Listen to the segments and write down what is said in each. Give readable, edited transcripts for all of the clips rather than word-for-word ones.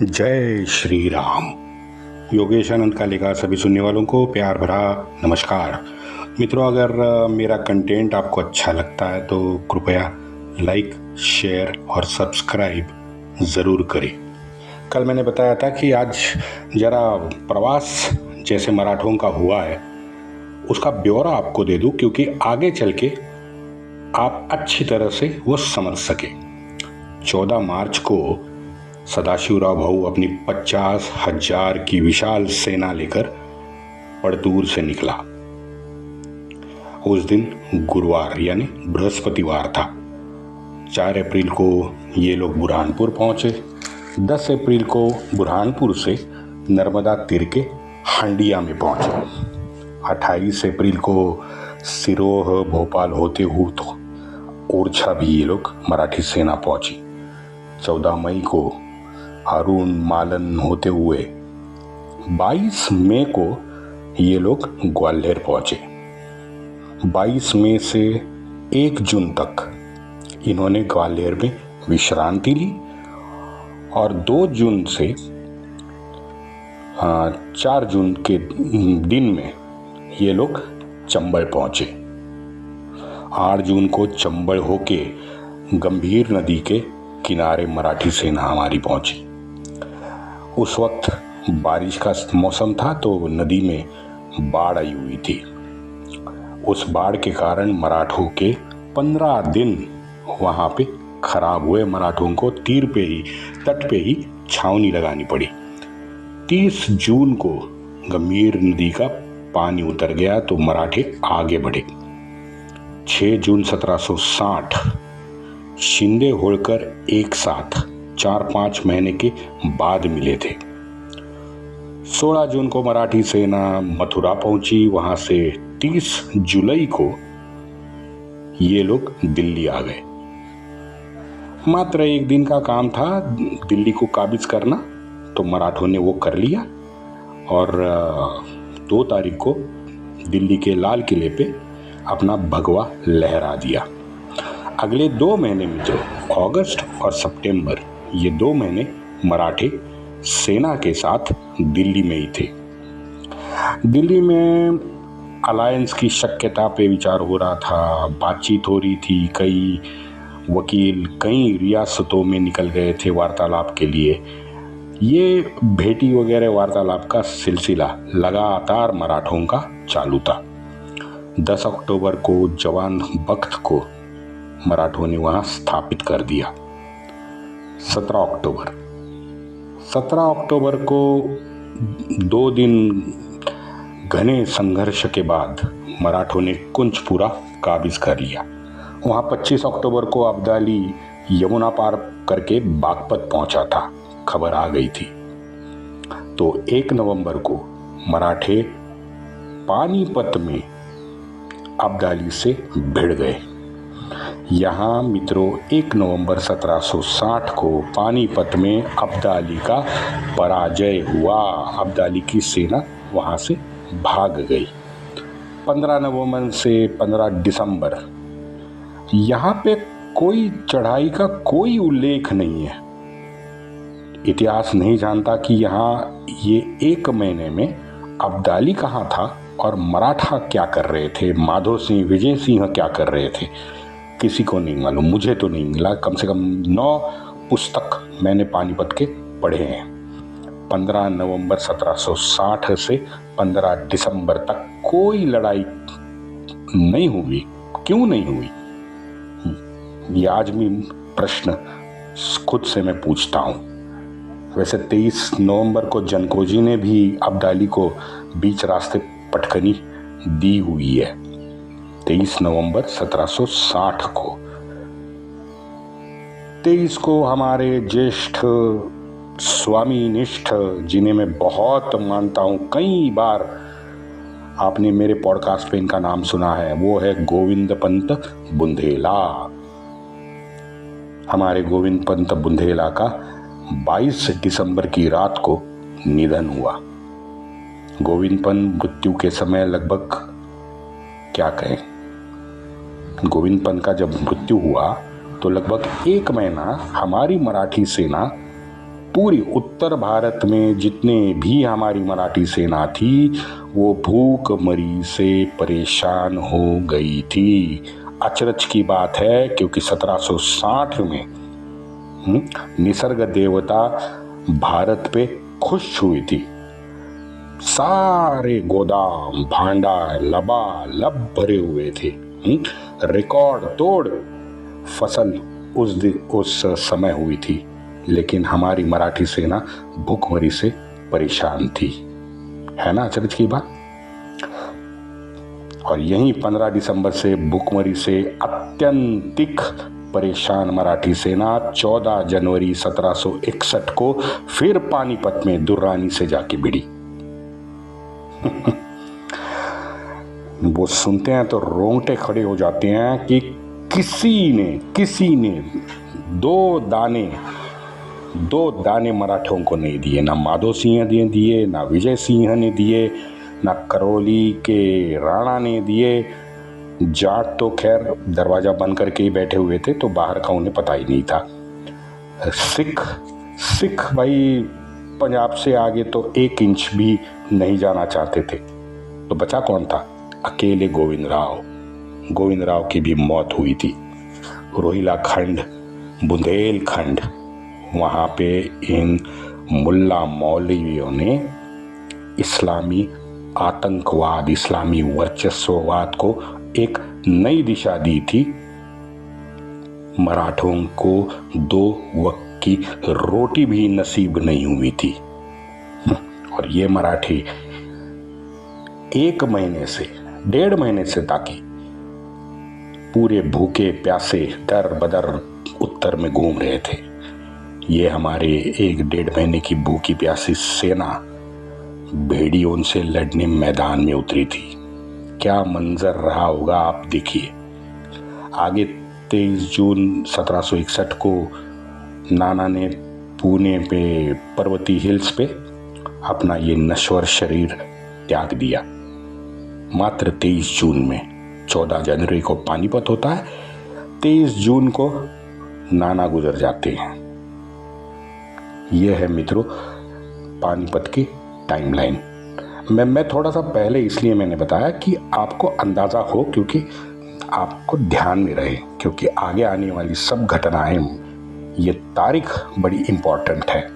जय श्री राम। योगेश आनंद का लिखा सभी सुनने वालों को प्यार भरा नमस्कार। मित्रों, अगर मेरा कंटेंट आपको अच्छा लगता है तो कृपया लाइक, शेयर और सब्सक्राइब ज़रूर करें। कल मैंने बताया था कि आज ज़रा प्रवास जैसे मराठों का हुआ है उसका ब्यौरा आपको दे दूं, क्योंकि आगे चल के आप अच्छी तरह से वो समझ सके। 14 मार्च को सदाशिवराव भाऊ अपनी 50,000 की विशाल सेना लेकर पड़तूर से निकला। उस दिन गुरुवार यानी बृहस्पतिवार था। 4 अप्रैल को ये लोग बुरहानपुर पहुंचे। 10 अप्रैल को बुरहानपुर से नर्मदा तीर के हंडिया में पहुंचे। 28 अप्रैल को सिरोह भोपाल होते हुए तो ओरछा भी ये लोग मराठी सेना पहुंची। 14 मई को अरुण मालन होते हुए 22 मई को ये लोग ग्वालियर पहुंचे। 22 मई से 1 जून तक इन्होंने ग्वालियर में विश्रांति ली और 2 जून से 4 जून के दिन में ये लोग चंबल पहुंचे। 8 जून को चंबल होके गंभीर नदी के किनारे मराठी सेना हमारी पहुंची। उस वक्त बारिश का मौसम था तो नदी में बाढ़ आई हुई थी। उस बाढ़ के कारण मराठों के 15 दिन वहाँ पे खराब हुए। मराठों को तीर पे ही, तट पे ही छावनी लगानी पड़ी। 30 जून को गंभीर नदी का पानी उतर गया तो मराठे आगे बढ़े। 6 जून 1760 शिंदे होळकर एक साथ 4-5 महीने के बाद मिले थे। 16 जून को मराठी सेना मथुरा पहुंची। वहां से 30 जुलाई को ये लोग दिल्ली आ गए। मात्र 1 दिन का काम था दिल्ली को काबिज करना, तो मराठों ने वो कर लिया और 2 तारीख को दिल्ली के लाल किले पे अपना भगवा लहरा दिया। अगले 2 महीने में जो अगस्त और सितंबर, ये 2 महीने मराठे सेना के साथ दिल्ली में ही थे। दिल्ली में अलायंस की शक्यता पे विचार हो रहा था, बातचीत हो रही थी। कई वकील कई रियासतों में निकल गए थे वार्तालाप के लिए। ये भेटी वगैरह वार्तालाप का सिलसिला लगातार मराठों का चालू था। 10 अक्टूबर को जवान बख्त को मराठों ने वहां स्थापित कर दिया। 17 अक्टूबर को 2 दिन घने संघर्ष के बाद मराठों ने कुंजपुरा काबिज कर लिया। वहां 25 अक्टूबर को अब्दाली यमुना पार करके बागपत पहुंचा था। खबर आ गई थी। तो 1 नवंबर को मराठे पानीपत में अब्दाली से भिड़ गए। यहाँ मित्रों 1 नवंबर 1760 को पानीपत में अब्दाली का पराजय हुआ। अब्दाली की सेना वहाँ से भाग गई। 15 नवंबर से 15 दिसंबर यहाँ पे कोई चढ़ाई का कोई उल्लेख नहीं है। इतिहास नहीं जानता कि यहाँ ये 1 महीने में अब्दाली कहाँ था और मराठा क्या कर रहे थे, माधो सिंह, विजय सिंह क्या कर रहे थे। किसी को नहीं मालूम, मुझे तो नहीं मिला। कम से कम 9 पुस्तक मैंने पानीपत के पढ़े हैं। 15 नवंबर 1760 से 15 दिसंबर तक कोई लड़ाई नहीं हुई। क्यों नहीं हुई, ये आज भी प्रश्न खुद से मैं पूछता हूँ। वैसे 23 नवंबर को जनकोजी ने भी अब्दाली को बीच रास्ते पटकनी दी हुई है। 23 नवंबर 1760 को। 23 को हमारे ज्येष्ठ स्वामी निष्ठ, जिन्हें मैं बहुत मानता हूँ, कई बार आपने मेरे पॉडकास्ट पे इनका नाम सुना है, वो है गोविंद पंत बुंदेला। हमारे गोविंद पंत बुंदेला का 22 दिसंबर की रात को निधन हुआ। गोविंद पंत मृत्यु के समय लगभग, क्या कहें, गोविंद पंत का जब मृत्यु हुआ तो लगभग 1 महीना हमारी मराठी सेना पूरी उत्तर भारत में जितने भी हमारी मराठी सेना थी वो भूखमरी से परेशान हो गई थी। अचरज की बात है क्योंकि 1760 में निसर्ग देवता भारत पे खुश हुई थी। सारे गोदाम भांडार लबालब भरे हुए थे। रिकॉर्ड तोड़ फसल उस समय हुई थी, लेकिन हमारी मराठी सेना भूखमरी से परेशान थी। है ना अचरज की बात। और यहीं 15 दिसंबर से भूखमरी से अत्यंतिक परेशान मराठी सेना 14 जनवरी 1761 को फिर पानीपत में दुर्रानी से जाके भिड़ी। वो सुनते हैं तो रोंगटे खड़े हो जाते हैं कि किसी ने दो दाने मराठों को नहीं दिए। ना माधो सिंह ने दिए, ना विजय सिंह ने दिए, ना करौली के राणा ने दिए। जाट तो खैर दरवाजा बंद करके ही बैठे हुए थे, तो बाहर का उन्हें पता ही नहीं था। सिख भाई पंजाब से आगे तो 1 इंच भी नहीं जाना चाहते थे। तो बचा कौन था? अकेले गोविंद राव की भी मौत हुई थी। रोहिला खंड, बुंदेलखंड, वहाँ पे इन मुल्ला मौलवियों ने इस्लामी आतंकवाद, इस्लामी वर्चस्ववाद को एक नई दिशा दी थी। मराठों को 2 वक्त की रोटी भी नसीब नहीं हुई थी। और ये मराठी 1 महीने से 1.5 महीने से ताकि पूरे भूखे प्यासे दर बदर उत्तर में घूम रहे थे। ये हमारे 1-1.5 महीने की भूखी प्यासी सेना भेड़ियों से लड़ने मैदान में उतरी थी। क्या मंजर रहा होगा आप देखिए। आगे 23 जून 1761 को नाना ने पुणे पे पर्वती हिल्स पे अपना ये नश्वर शरीर त्याग दिया। मात्र 23 जून में। 14 जनवरी को पानीपत होता है, 23 जून को नाना गुजर जाते हैं। यह है मित्रों पानीपत की टाइमलाइन। मैं थोड़ा सा पहले इसलिए मैंने बताया कि आपको अंदाज़ा हो, क्योंकि आपको ध्यान में रहे, क्योंकि आगे आने वाली सब घटनाएं, ये तारीख बड़ी इम्पोर्टेंट है,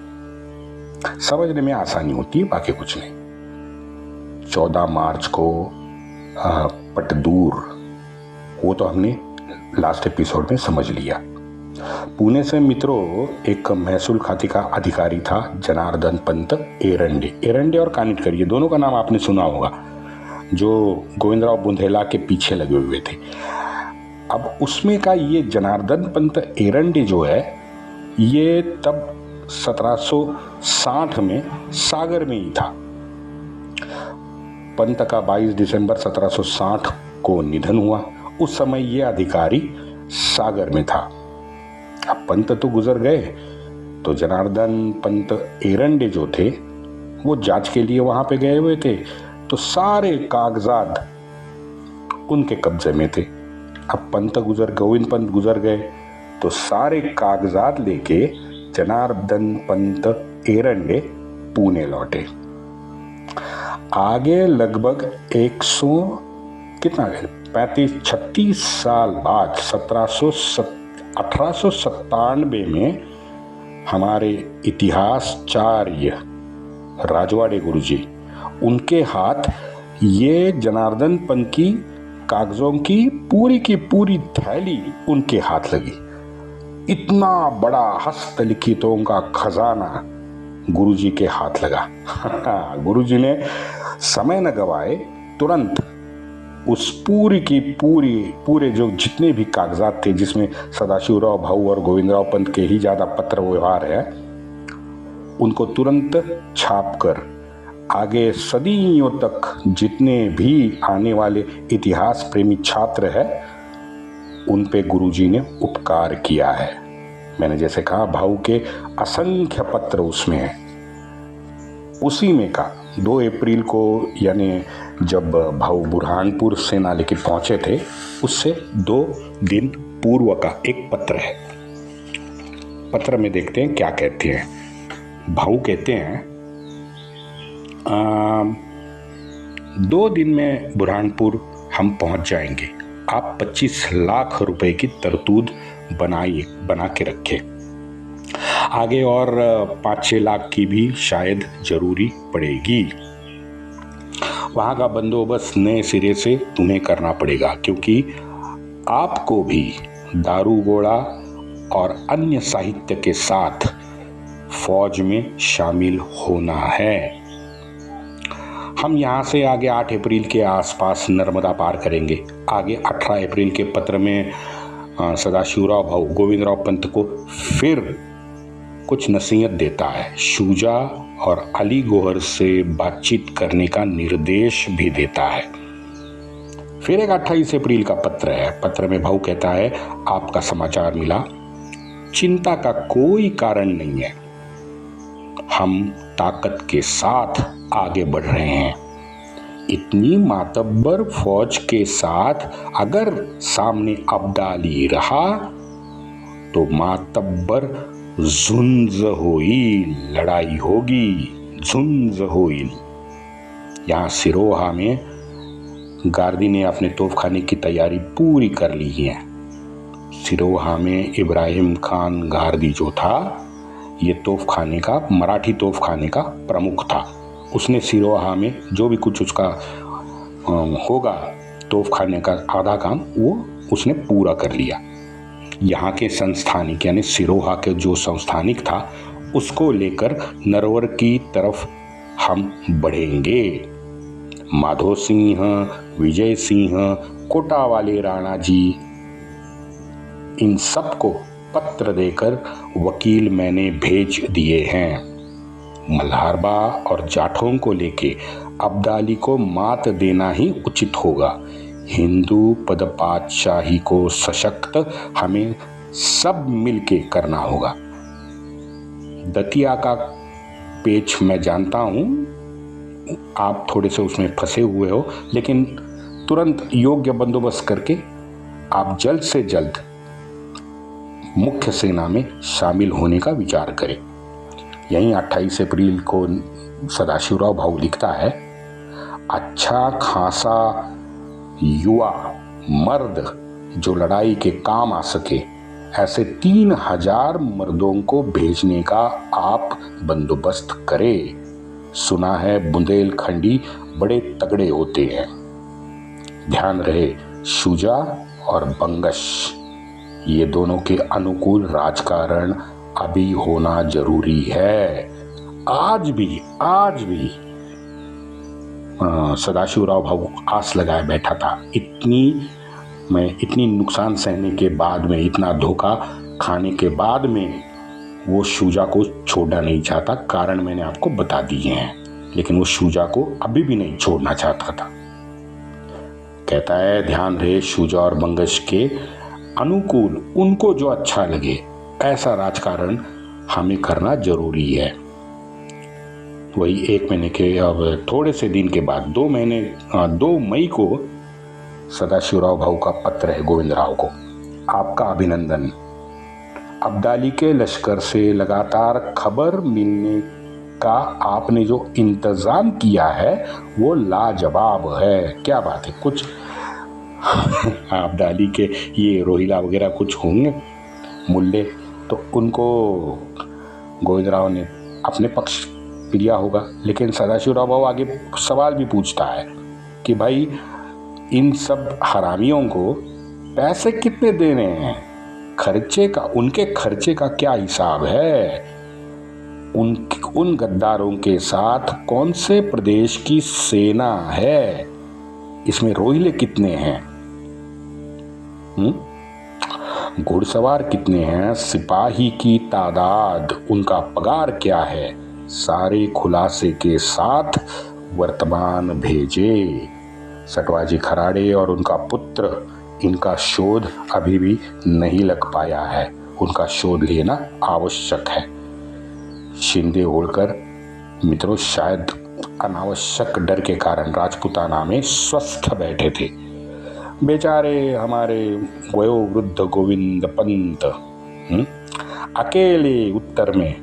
समझने में आसानी होती है, बाकी कुछ नहीं। 14 मार्च को पटदूर, वो तो हमने लास्ट एपिसोड में समझ लिया। पुणे से मित्रों एक महसूल खाते का अधिकारी था जनार्दन पंत एरंडे और कानिटकर, ये दोनों का नाम आपने सुना होगा, जो गोविंदराव बुंदेला के पीछे लगे हुए थे। अब उसमें का ये जनार्दन पंत एरंडे जो है, ये तब 1760 में सागर में ही था। पंत का 22 दिसंबर 1760 को निधन हुआ। उस समय ये अधिकारी सागर में था। अब पंत तो गुजर गए, तो जनार्दन पंत एरंडे जो थे वो जांच के लिए वहां पे गए हुए थे, तो सारे कागजात उनके कब्जे में थे। अब गोविंद पंत गुजर गए, तो सारे कागजात लेके जनार्दन पंत एरंडे पुणे लौटे। आगे लगभग 35-36 साल बाद 1897 में हमारे इतिहासचार्य राजवाड़े गुरुजी, उनके हाथ ये जनार्दन पंत की कागजों की पूरी थैली उनके हाथ लगी। इतना बड़ा हस्तलिखितों का खजाना गुरुजी के हाथ लगा। गुरुजी ने समय न गवाए, तुरंत उस पूरे जो जितने भी कागजात थे, जिसमें सदाशिवराव भाऊ और गोविंदराव पंत के ही ज़्यादा पत्र व्यवहार है, उनको तुरंत छाप कर आगे सदियों तक जितने भी आने वाले इतिहास प्रेमी छात्र हैं, उन पे गुरुजी ने उपकार किया है। मैंने जैसे कहा, भाऊ के असंख्य पत्र उसमें हैं। उसी में का 2 अप्रैल को, यानी जब भाऊ बुरहानपुर सेना लेके पहुंचे थे, उससे 2 दिन पूर्व का एक पत्र है। पत्र में देखते हैं क्या कहते हैं। भाऊ कहते हैं 2 दिन में बुरहानपुर हम पहुंच जाएंगे। आप 25 लाख रुपए की तरतूद बना के रखें। आगे और 5-6 लाख की भी शायद जरूरी पड़ेगी। वहाँ का बंदोबस्त नए सिरे से तुम्हें करना पड़ेगा, क्योंकि आपको भी दारू गोला और अन्य साहित्य के साथ फौज में शामिल होना है। हम यहाँ से आगे 8 अप्रैल के आसपास नर्मदा पार करेंगे। आगे 18 अप्रैल के पत्र में सदाशिवराव भाऊ गोविंदराव पंत को फिर कुछ नसीहत देता है। शुजा और अली गोहर से बातचीत करने का निर्देश भी देता है। फिर एक 28 अप्रैल का पत्र है। पत्र में भाऊ कहता है, आपका समाचार मिला, चिंता का कोई कारण नहीं है, हम ताकत के साथ आगे बढ़ रहे हैं। इतनी मातब्बर फौज के साथ अगर सामने अब्दाली रहा तो मातब्बर झुंझ होइल, लड़ाई होगी, झुंझ होइल। यहाँ सिरोहा में गार्दी ने अपने तोपखाने की तैयारी पूरी कर ली है। सिरोहा में इब्राहिम खान गार्दी जो था, ये तोपखाने का, मराठी तोपखाने का प्रमुख था। उसने सिरोहा में जो भी कुछ उसका होगा तोपखाने का आधा काम वो उसने पूरा कर लिया। यहाँ के संस्थानिक यानी सिरोहा के जो संस्थानिक था उसको लेकर नरवर की तरफ हम बढ़ेंगे। माधो सिंह, विजय सिंह, कोटा वाले राणा जी, इन सबको पत्र देकर वकील मैंने भेज दिए हैं। मल्हारबा और जाठों को लेके अब्दाली को मात देना ही उचित होगा। हिंदू पदपातशाही को सशक्त हमें सब मिलके करना होगा। दतिया का पेच मैं जानता हूँ, आप थोड़े से उसमें फंसे हुए हो, लेकिन तुरंत योग्य बंदोबस्त करके आप जल्द से जल्द मुख्य सेना में शामिल होने का विचार करें। यहीं 28 अप्रैल को सदाशिवराव भाऊ लिखता है, अच्छा खासा युवा मर्द जो लड़ाई के काम आ सके, ऐसे 3000 मर्दों को भेजने का आप बंदोबस्त करें। सुना है बुंदेलखंडी बड़े तगड़े होते हैं। ध्यान रहे, शुजा और बंगश, ये दोनों के अनुकूल राजकारण अभी होना जरूरी है। आज भी सदाशिवराव भाऊ आस लगाए बैठा था। इतनी नुकसान सहने के बाद में, इतना धोखा खाने के बाद में वो शुजा को छोड़ना नहीं चाहता। कारण मैंने आपको बता दिए हैं, लेकिन वो शुजा को अभी भी नहीं छोड़ना चाहता था। कहता है, ध्यान रहे, शुजा और बंगश के अनुकूल, उनको जो अच्छा लगे ऐसा राजकारण हमें करना जरूरी है। वही 1 महीने के अब थोड़े से दिन के बाद 2 मई को सदाशिवराव भाऊ का पत्र है गोविंदराव को। आपका अभिनंदन। अब्दाली के लश्कर से लगातार खबर मिलने का आपने जो इंतजाम किया है वो लाजवाब है। क्या बात है। कुछ अब्दाली के ये रोहिला वगैरह कुछ होंगे मुल्ले, तो उनको गोविंदराव ने अपने पक्ष लिया होगा। लेकिन सदाशिवराव भाऊ आगे सवाल भी पूछता है कि भाई इन सब हरामियों को पैसे कितने देने हैं, खर्चे का, उनके खर्चे का क्या हिसाब है, उन गद्दारों के साथ कौन से प्रदेश की सेना है, इसमें रोहिले कितने हैं, घुड़सवार कितने हैं, सिपाही की तादाद, उनका पगार क्या है, सारे खुलासे के साथ वर्तमान भेजे। सटवाजी खराड़े और उनका पुत्र, इनका शोध अभी भी नहीं लग पाया है, उनका शोध लेना आवश्यक है। शिंदे होलकर मित्रों शायद अनावश्यक डर के कारण राजपुताना में स्वस्थ बैठे थे। बेचारे हमारे वयोवृद्ध गोविंद पंत अकेले उत्तर में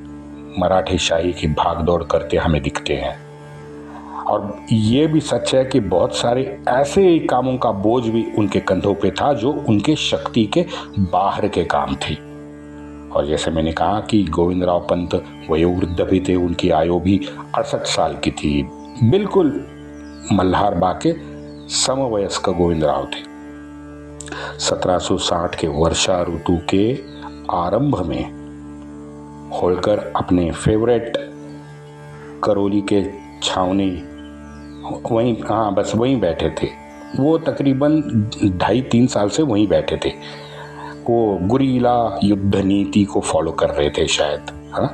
मराठे शाही की भागदौड़ करते हमें दिखते हैं। और ये भी सच है कि बहुत सारे ऐसे कामों का बोझ भी उनके कंधों पे था जो उनके शक्ति के बाहर के काम थे। और जैसे मैंने कहा कि गोविंदराव पंत वयोवृद्ध भी थे, उनकी आयु भी 68 साल की थी, बिल्कुल मल्हार बा के समवयस्क गोविंदराव थे। 1760 के वर्षा ऋतु के आरंभ में होलकर अपने फेवरेट करौली के छावनी वहीं बैठे थे। वो तकरीबन 2.5-3 साल से वहीं बैठे थे। वो गुरीला युद्ध नीति को फॉलो कर रहे थे शायद, हाँ।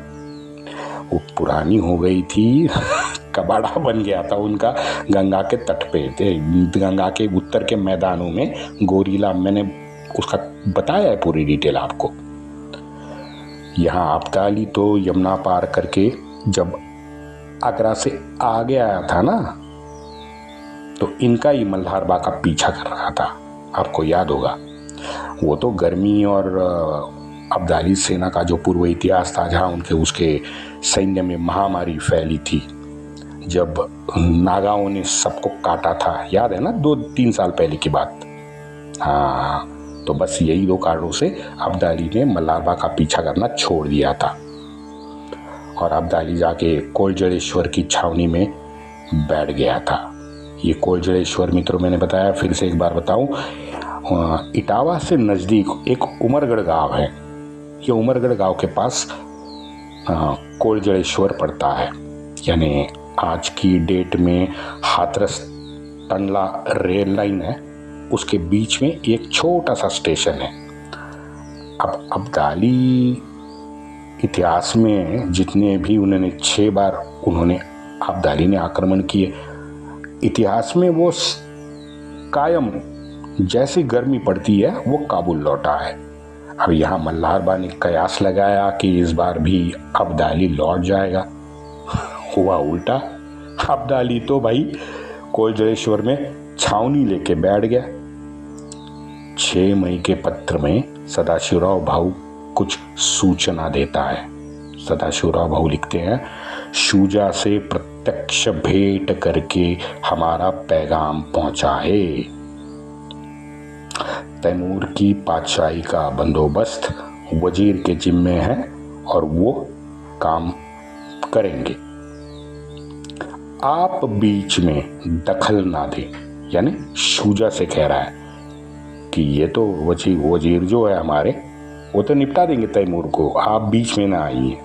वो पुरानी हो गई थी, कबाड़ा बन गया था उनका गंगा के तट पे थे, गंगा के उत्तर के मैदानों में गोरीला, मैंने उसका बताया है पूरी डिटेल आपको। यहाँ अब्दाली तो यमुना पार करके जब आगरा से आगे आया था ना, तो इनका ही मल्हार बा का पीछा कर रहा था, आपको याद होगा। वो तो गर्मी और अब्दाली सेना का जो पूर्व इतिहास था, जहाँ उसके सैन्य में महामारी फैली थी, जब नागाओं ने सबको काटा था, याद है ना, 2-3 साल पहले की बात। हाँ, तो बस यही 2 कारणों से अब्दाली ने मल्हार बा का पीछा करना छोड़ दिया था और अब्दाली जाके कोलजड़ेश्वर की छावनी में बैठ गया था। ये कोलजड़ेश्वर मित्रों, मैंने बताया, फिर से एक बार बताऊं, इटावा से नज़दीक एक उमरगढ़ गांव है। ये उमरगढ़ गांव के पास कोलजड़ेश्वर पड़ता है, यानी आज की डेट में हाथरस टंडला रेल लाइन है, उसके बीच में एक छोटा सा स्टेशन है। अब अब्दाली इतिहास में जितने भी उन्होंने 6 बार अब्दाली ने आक्रमण किए, इतिहास में वो कायम जैसी गर्मी पड़ती है वो काबुल लौटा है। अब यहाँ मल्हार बा ने कयास लगाया कि इस बार भी अब्दाली लौट जाएगा। हुआ उल्टा, अब्दाली तो भाई कोलजड़ेश्वर में छावनी लेके बैठ गया। 6 मई के पत्र में सदाशिवराव भाऊ कुछ सूचना देता है। सदाशिवराव भाऊ लिखते हैं, शुजा से प्रत्यक्ष भेंट करके हमारा पैगाम पहुंचा है। तैमूर की पातशाही का बंदोबस्त वजीर के जिम्मे है और वो काम करेंगे। आप बीच में दखल ना दें, यानी शुजा से कह रहा है कि ये तो वजीर जो है हमारे, वो तो निपटा देंगे तैमूर को, आप बीच में ना आइए।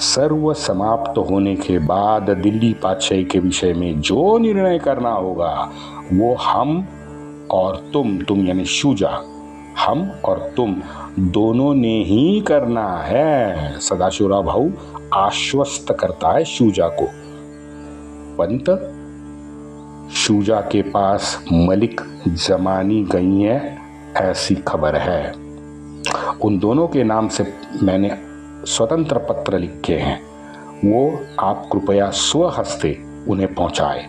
सर्व समाप्त होने के बाद दिल्ली पातशाही के विषय में जो निर्णय करना होगा वो हम और तुम यानी शुजा, हम और तुम दोनों ने ही करना है। सदाशिवराव भाऊ आश्वस्त करता है शुजा को। पंत, शुजा के पास मलिक जमानी गई है ऐसी खबर है। उन दोनों के नाम से मैंने स्वतंत्र पत्र लिखे हैं, वो आप कृपया स्वहस्ते उन्हें पहुंचाए।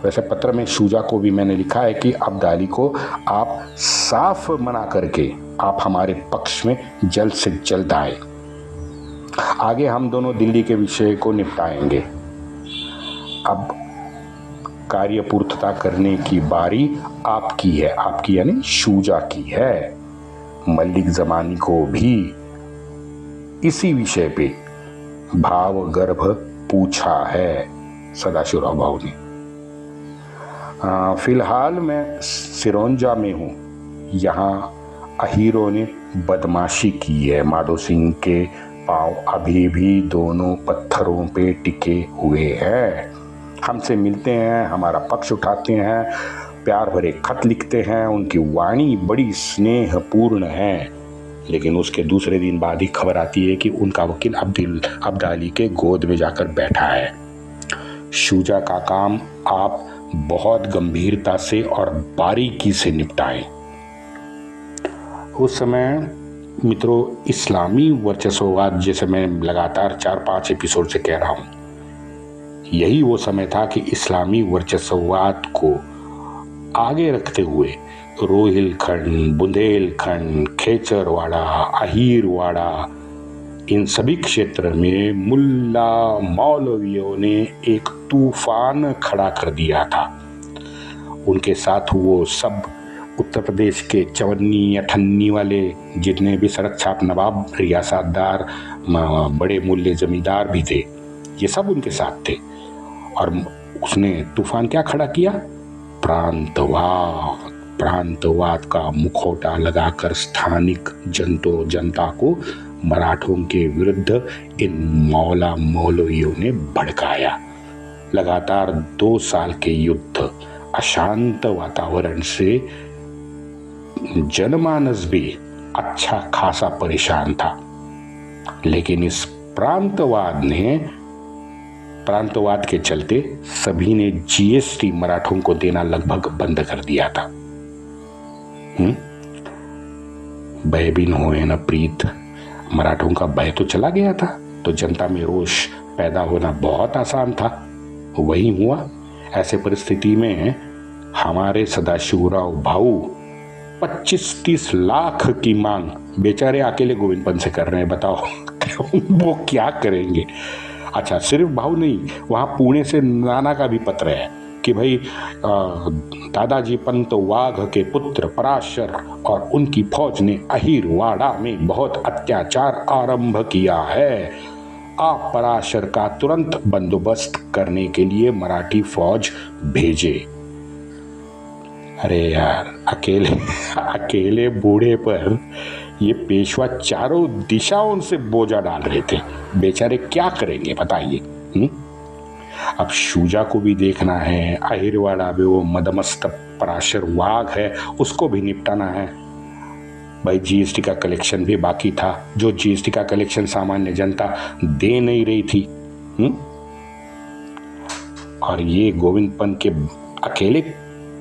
वैसे पत्र में शुजा को भी मैंने लिखा है कि अब्दाली को आप साफ मना करके आप हमारे पक्ष में जल्द से जल्द आए। आगे हम दोनों दिल्ली के विषय को निपटाएंगे। अब कार्य पूर्तता करने की बारी आपकी है, आपकी यानी शुजा की है। मलिक जमानी को भी इसी विषय पे भावगर्भ पूछा है सदाशिवराव भाऊ ने। फिलहाल मैं सिरोंजा में हूँ। यहाँ अहीरों ने बदमाशी की है। माधो सिंह के पांव अभी भी दोनों पत्थरों पे टिके हुए हैं। हमसे मिलते हैं, हमारा पक्ष उठाते हैं, प्यार भरे खत लिखते हैं। उनकी वाणी बड़ी स्नेहपूर्ण है, लेकिन उसके दूसरे दिन बाद ही खबर आती है कि उनका वकील अब्दाली के गोद में जाकर बैठा है। शुजा का काम आप बहुत गंभीरता से और बारीकी से निपटाएं। उस समय मित्रों, इस्लामी वर्चस्ववाद, जैसे मैं लगातार 4-5 एपिसोड से कह रहा हूं, यही वो समय था कि इस्लामी वर्चस्ववाद को आगे रखते हुए रोहिलखंड, बुंदेलखंड, खेचरवाड़ा, अहीरवाड़ा, इन सभी क्षेत्र में मुल्ला मौलवियों ने एक तूफान खड़ा कर दिया था। उनके साथ वो सब उत्तर प्रदेश के चवन्नी अठन्नी वाले जितने भी सड़क छाप नवाब, रियासतदार, बड़े मूल्य जमींदार भी थे, ये सब उनके साथ थे। और उसने तूफान क्या खड़ा किया? प्रांतवाद का मुखौटा लगाकर स्थानिक जनता को मराठों के विरुद्ध इन मौला मौलवियों ने भड़काया। लगातार 2 साल के युद्ध, अशांत वातावरण से जनमानस भी अच्छा खासा परेशान था। लेकिन इस प्रांतवाद के चलते सभी ने जीएसटी मराठों को देना लगभग बंद कर दिया था। भय बिन होए न प्रीत, मराठों का भय तो चला गया था, तो जनता में रोष पैदा होना बहुत आसान था। वही हुआ। ऐसे परिस्थिति में हमारे सदाशिवराव भाऊ 25-30 लाख की मांग बेचारे अकेले गोविंद पंत से कर रहे हैं। बताओ वो क्या करेंगे? अच्छा, सिर्फ भाऊ नहीं, वहाँ पुणे से नाना का भी पत्र है कि भाई दादाजी पंत वाघ के पुत्र पराशर और उनकी फौज ने अहिरवाड़ा में बहुत अत्याचार आरंभ किया है। आप पराशर का तुरंत बंदोबस्त करने के लिए मराठी फौज भेजे। अरे यार, अकेले बूढ़े पर ये पेशवा चारों दिशाओं से बोझा डाल रहे थे। बेचारे क्या करेंगे बताइए। अब शुजा को भी देखना है, अहिरवाड़ा में वो मदमस्त पराशर वाघ है, उसको भी निपटाना है। भाई जीएसटी का कलेक्शन भी बाकी था, जो जीएसटी का कलेक्शन सामान्य जनता दे नहीं रही थी। और ये गोविंद पंत के अकेले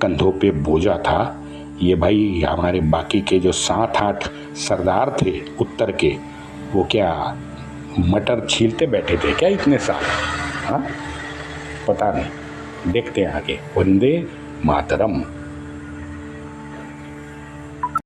कंधों पे बोझा था। ये भाई हमारे बाकी के जो 7-8 सरदार थे उत्तर के, वो क्या मटर छीलते बैठे थे क्या इतने साल? हाँ, पता नहीं, देखते हैं आगे। वंदे मातरम।